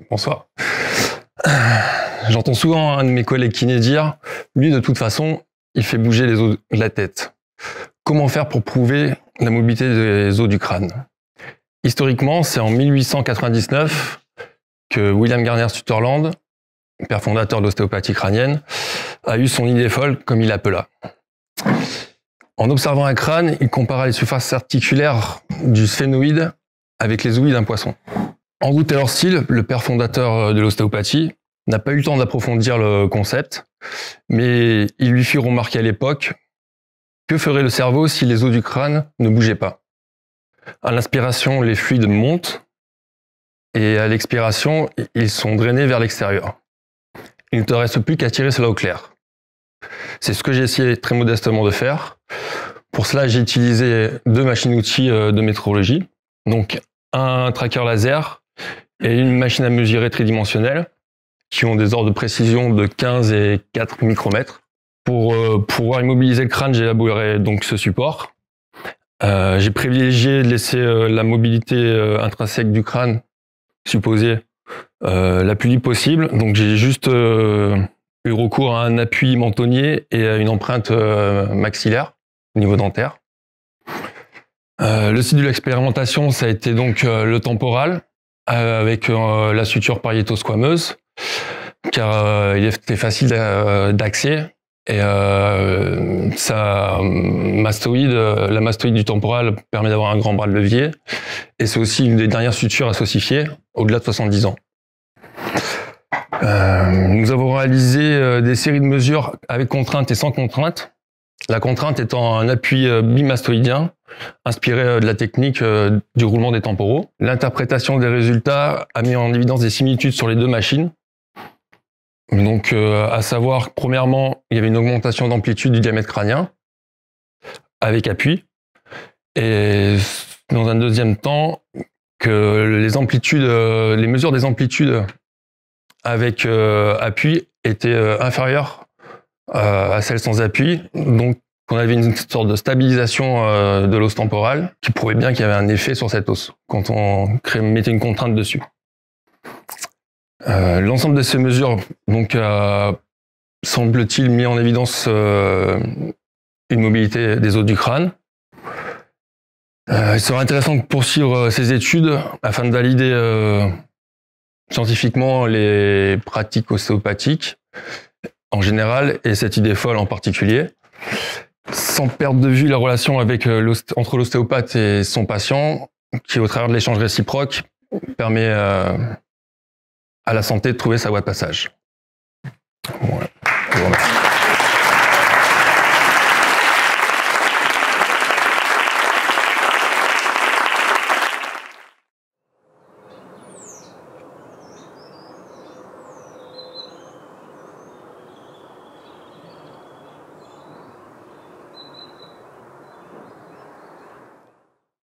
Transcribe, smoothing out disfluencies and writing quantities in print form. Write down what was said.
Bonsoir. J'entends souvent un de mes collègues kinés dire « Lui, de toute façon, il fait bouger les os de la tête ». Comment faire pour prouver la mobilité des os du crâne? Historiquement, c'est en 1899 que William Gardner Sutherland, père fondateur de l'ostéopathie crânienne, a eu son idée folle, comme il l'appela. En observant un crâne, il compara les surfaces articulaires du sphénoïde avec les ouïes d'un poisson. Andrew Taylor Still, le père fondateur de l'ostéopathie, n'a pas eu le temps d'approfondir le concept, mais il lui fit remarquer à l'époque que ferait le cerveau si les os du crâne ne bougeaient pas. À l'inspiration, les fluides montent et à l'expiration, ils sont drainés vers l'extérieur. Il ne te reste plus qu'à tirer cela au clair. C'est ce que j'ai essayé très modestement de faire. Pour cela, j'ai utilisé deux machines-outils de métrologie, donc un tracker laser et une machine à mesurer tridimensionnelle qui ont des ordres de précision de 15 et 4 micromètres. Pour pouvoir immobiliser le crâne, j'ai élaboré donc ce support. J'ai privilégié de laisser la mobilité intrinsèque du crâne supposée la plus libre possible. Donc j'ai juste eu recours à un appui mentonnier et à une empreinte maxillaire au niveau dentaire. Le site de l'expérimentation, ça a été donc le temporal avec la suture pariéto-squameuse, car il était facile d'accès. Et la mastoïde du temporal permet d'avoir un grand bras de levier. Et c'est aussi une des dernières sutures à s'ossifier, au-delà de 70 ans. Nous avons réalisé des séries de mesures avec contrainte et sans contrainte. La contrainte étant un appui bimastoïdien, inspiré de la technique du roulement des temporaux. L'interprétation des résultats a mis en évidence des similitudes sur les deux machines. Donc, à savoir, premièrement, il y avait une augmentation d'amplitude du diamètre crânien, avec appui. Et dans un deuxième temps, que les mesures des amplitudes avec appui étaient inférieures à celles sans appui. Donc, on avait une sorte de stabilisation de l'os temporal qui prouvait bien qu'il y avait un effet sur cet os quand on mettait une contrainte dessus. L'ensemble de ces mesures donc, a, semble-t-il, mis en évidence une mobilité des os du crâne. Il serait intéressant de poursuivre ces études afin de valider scientifiquement les pratiques ostéopathiques en général et cette idée folle en particulier, sans perdre de vue la relation entre l'ostéopathe et son patient, qui au travers de l'échange réciproque permet à la santé de trouver sa voie de passage. Voilà.